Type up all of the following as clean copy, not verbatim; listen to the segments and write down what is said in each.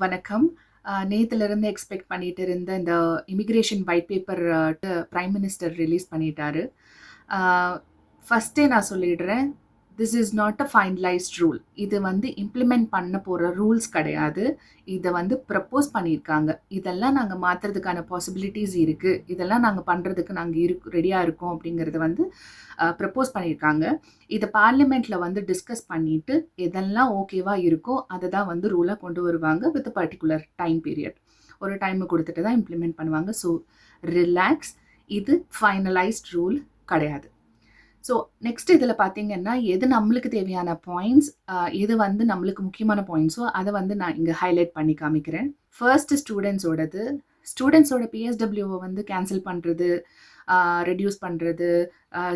வணக்கம். நேத்திலிருந்து எக்ஸ்பெக்ட் பண்ணிட்டு இருந்த இந்த immigration white paper prime minister release பண்ணிட்டாரு. ஃபர்ஸ்ட்டே நான் சொல்லிடுறேன், this is not a finalised rule. இது வந்து இம்ப்ளிமெண்ட் பண்ண போகிற ரூல்ஸ் கிடையாது. இதை வந்து ப்ரப்போஸ் பண்ணியிருக்காங்க. இதெல்லாம் நாங்கள் மாற்றுறதுக்கான பாசிபிலிட்டிஸ் இருக்குது, இதெல்லாம் நாங்கள் பண்ணுறதுக்கு நாங்கள் ரெடியாக இருக்கோம் அப்படிங்கிறத வந்து ப்ரப்போஸ் பண்ணியிருக்காங்க. இதை பார்லிமெண்ட்டில் வந்து டிஸ்கஸ் பண்ணிவிட்டு எதெல்லாம் ஓகேவாக இருக்கோ அதை தான் வந்து ரூலாக கொண்டு வருவாங்க வித் பர்டிகுலர் டைம் பீரியட். ஒரு டைமை கொடுத்துட்டு தான் இம்ப்ளிமெண்ட் பண்ணுவாங்க. ஸோ ரிலாக்ஸ், இது ஃபைனலைஸ்ட் ரூல் கிடையாது. ஸோ நெக்ஸ்ட் இதில் பார்த்தீங்கன்னா எது நம்மளுக்கு தேவையான பாயிண்ட்ஸ், எது வந்து நம்மளுக்கு முக்கியமான பாயிண்ட்ஸோ அதை வந்து நான் இங்கே ஹைலைட் பண்ணி காமிக்கிறேன். ஃபர்ஸ்ட் ஸ்டூடெண்ட்ஸோட பிஎஸ்டபிள்யூவை வந்து கேன்சல் பண்ணுறது, ரெடியூஸ் பண்ணுறது,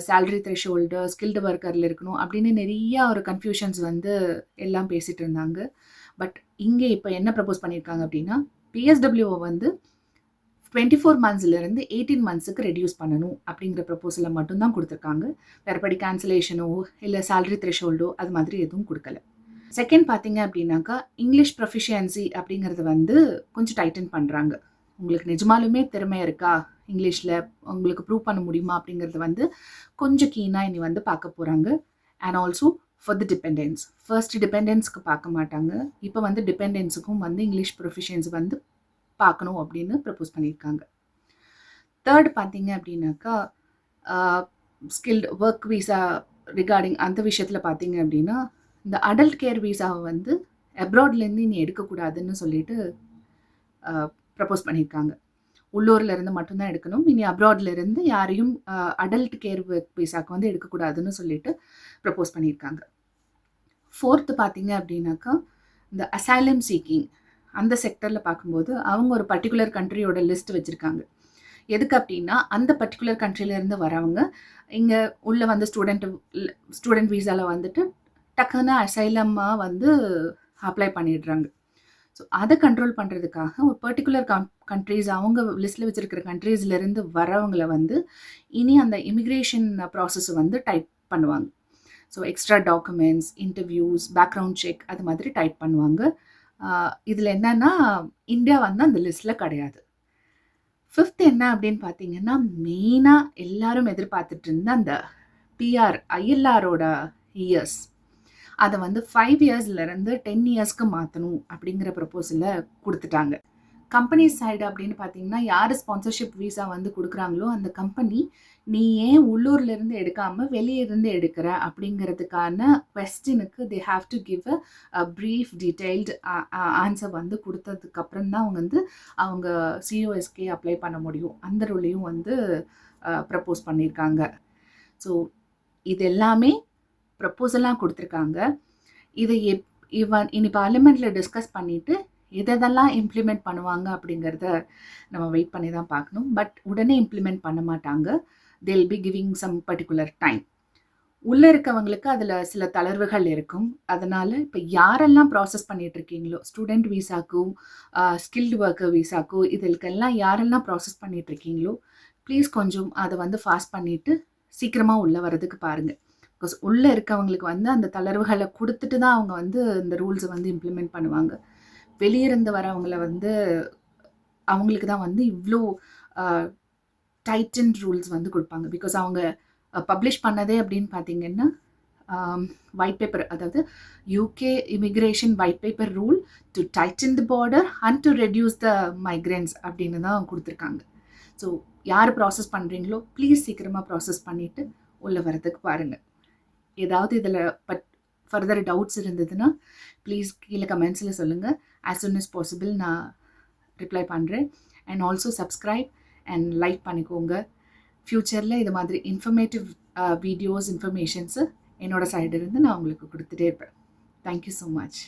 சேலரி த்ரெஷோல்டு, ஸ்கில்டு ஒர்க்கரில் இருக்கணும் அப்படின்னு நிறைய ஒரு கன்ஃபியூஷன்ஸ் வந்து எல்லாம் பேசிகிட்டு இருந்தாங்க. பட் இங்கே இப்போ என்ன ப்ரப்போஸ் பண்ணியிருக்காங்க அப்படின்னா, பிஎஸ்டபிள்யூவை வந்து 24 மந்த்ஸ்லேருந்து 18 மந்த்ஸுக்கு ரெடியூஸ் பண்ணணும் அப்படிங்கிற ப்ரப்போசலை மட்டும்தான் கொடுத்துருக்காங்க. வேறுபடி கேன்சலேஷனோ இல்லை சேலரி த்ரெஷோல்டோ அது மாதிரி எதுவும் கொடுக்கல. செகண்ட் பார்த்தீங்க அப்படின்னாக்கா, இங்கிலீஷ் ப்ரொஃபிஷியன்சி அப்படிங்கிறது வந்து கொஞ்சம் டைட்டன் பண்ணுறாங்க. உங்களுக்கு நிஜமாலுமே திறமை இருக்கா, இங்கிலீஷில் உங்களுக்கு ப்ரூவ் பண்ண முடியுமா அப்படிங்கிறது வந்து கொஞ்சம் கீனாக இனி வந்து பார்க்க போகிறாங்க. And also for the dependents, first டிபெண்டன்ஸ்க்கு பார்க்க மாட்டாங்க, இப்போ வந்து டிபெண்டன்ஸுக்கும் வந்து இங்கிலீஷ் ப்ரொஃபிஷியன்சி வந்து பார்க்கணும் அப்படின்னு ப்ரப்போஸ் பண்ணியிருக்காங்க. தேர்ட் பார்த்தீங்க அப்படின்னாக்கா, ஸ்கில்டு ஒர்க் வீசா ரிகார்டிங் அந்த விஷயத்தில் பார்த்தீங்க அப்படின்னா, இந்த அடல்ட் கேர் வீசாவை வந்து அப்ராட்லேருந்து இனி எடுக்கக்கூடாதுன்னு சொல்லிட்டு ப்ரப்போஸ் பண்ணியிருக்காங்க. உள்ளூரில் இருந்து மட்டும்தான் எடுக்கணும், இனி அப்ராட்லேருந்து யாரையும் அடல்ட் கேர் ஒர்க் வீசாவுக்கு வந்து எடுக்கக்கூடாதுன்னு சொல்லிட்டு ப்ரப்போஸ் பண்ணியிருக்காங்க. ஃபோர்த்து பார்த்தீங்க அப்படின்னாக்கா, இந்த அசைலம் சீக்கிங் அந்த செக்டரில் பார்க்கும்போது அவங்க ஒரு பர்டிகுலர் கண்ட்ரியோட லிஸ்ட் வச்சுருக்காங்க. எதுக்கு அப்படின்னா, அந்த பர்டிகுலர் கண்ட்ரிலேருந்து வரவங்க இங்கே உள்ள வந்து ஸ்டூடெண்ட் வீசாவில் வந்துட்டு டக்குன்னு அசைலமாக வந்து அப்ளை பண்ணிடுறாங்க. ஸோ அதை கண்ட்ரோல் பண்ணுறதுக்காக ஒரு பர்டிகுலர் கண்ட்ரீஸ், அவங்க லிஸ்ட்டில் வச்சுருக்கிற கண்ட்ரீஸ்லேருந்து வரவங்களை வந்து இனி அந்த இமிக்ரேஷன் ப்ராசஸை வந்து டைப் பண்ணுவாங்க. So extra documents, interviews, background check அது மாதிரி டைப் பண்ணுவாங்க. இதில் என்னென்னா, இந்தியா வந்து அந்த லிஸ்ட்டில் கிடையாது. ஃபிஃப்த் என்ன அப்படின்னு பார்த்தீங்கன்னா, மெயினாக எல்லாரும் எதிர்பார்த்துட்டு இருந்த அந்த பிஆர் ஐஎல்ஆரோட இயர்ஸ், அதை வந்து 5 இயர்ஸ்லேருந்து 10 இயர்ஸ்க்கு மாற்றணும் அப்படிங்கிற ப்ரப்போசலை கொடுத்துட்டாங்க. கம்பெனி சைடு அப்படின்னு பார்த்தீங்கன்னா, யார் ஸ்பான்சர்ஷிப் வீசா வந்து கொடுக்குறாங்களோ அந்த கம்பெனி, நீ ஏன் உள்ளூர்லேருந்து எடுக்காமல் வெளியே இருந்து எடுக்கிற அப்படிங்கிறதுக்கான கொஸ்டினுக்கு they have to give a brief detailed answer வந்து கொடுத்ததுக்கப்புறம் தான் அவங்க சிஓஎஸ்கே அப்ளை பண்ண முடியும். அந்த ரூலையும் வந்து ப்ரப்போஸ் பண்ணியிருக்காங்க. ஸோ இது எல்லாமே ப்ரப்போசலாக கொடுத்துருக்காங்க. இதை இனி பார்லிமெண்ட்டில் டிஸ்கஸ் பண்ணிவிட்டு எதெல்லாம் இம்ப்ளிமெண்ட் பண்ணுவாங்க அப்படிங்கிறத நம்ம வெயிட் பண்ணி தான் பார்க்கணும். பட் உடனே இம்ப்ளிமெண்ட் பண்ண மாட்டாங்க. They will be giving some particular time. உள்ளே இருக்கவங்களுக்கு அதில் சில தளர்வுகள் இருக்கும். அதனால் இப்போ யாரெல்லாம் ப்ராசஸ் பண்ணிகிட்ருக்கீங்களோ, ஸ்டூடெண்ட் வீசாக்கும், ஸ்கில்டு ஒர்க்கர் வீசாக்கும், இதற்கெல்லாம் யாரெல்லாம் ப்ராசஸ் பண்ணிகிட்ருக்கீங்களோ, ப்ளீஸ் கொஞ்சம் அதை வந்து ஃபாஸ்ட் பண்ணிவிட்டு சீக்கிரமாக உள்ளே வர்றதுக்கு பாருங்கள். பிகாஸ் உள்ளே இருக்கவங்களுக்கு வந்து அந்த தளர்வுகளை கொடுத்துட்டு தான் அவங்க வந்து இந்த ரூல்ஸை வந்து இம்ப்ளிமெண்ட் பண்ணுவாங்க. வெளியிருந்து வரவங்கள வந்து அவங்களுக்கு தான் வந்து இவ்வளோ டைட்டன் ரூல்ஸ் வந்து கொடுப்பாங்க. பிகாஸ் அவங்க பப்ளிஷ் பண்ணதே அப்படின்னு பார்த்தீங்கன்னா, ஒயிட் பேப்பர், அதாவது UK immigration white paper rule to Titan the border and to reduce the migraines அப்படின்னு தான் கொடுத்துருக்காங்க. ஸோ யார் ப்ராசஸ் பண்ணுறீங்களோ ப்ளீஸ் சீக்கிரமாக ப்ராசஸ் பண்ணிவிட்டு உள்ளே வரதுக்கு பாருங்கள். ஏதாவது இதில் ஃபர்தர் டவுட்ஸ் இருந்ததுன்னா ப்ளீஸ் கீழே கமெண்ட்ஸில் சொல்லுங்கள். ஆஸ் சூன் அஸ் பாசிபிள் நான் ரிப்ளை பண்ணுறேன். And also subscribe and like பண்ணிக்கோங்க. ஃப்யூச்சரில் இது மாதிரி இன்ஃபர்மேட்டிவ் வீடியோஸ், இன்ஃபர்மேஷன்ஸு என்னோடய சைடு இருந்து நான் உங்களுக்கு கொடுத்துட்டே இருப்பேன். Thank you so much.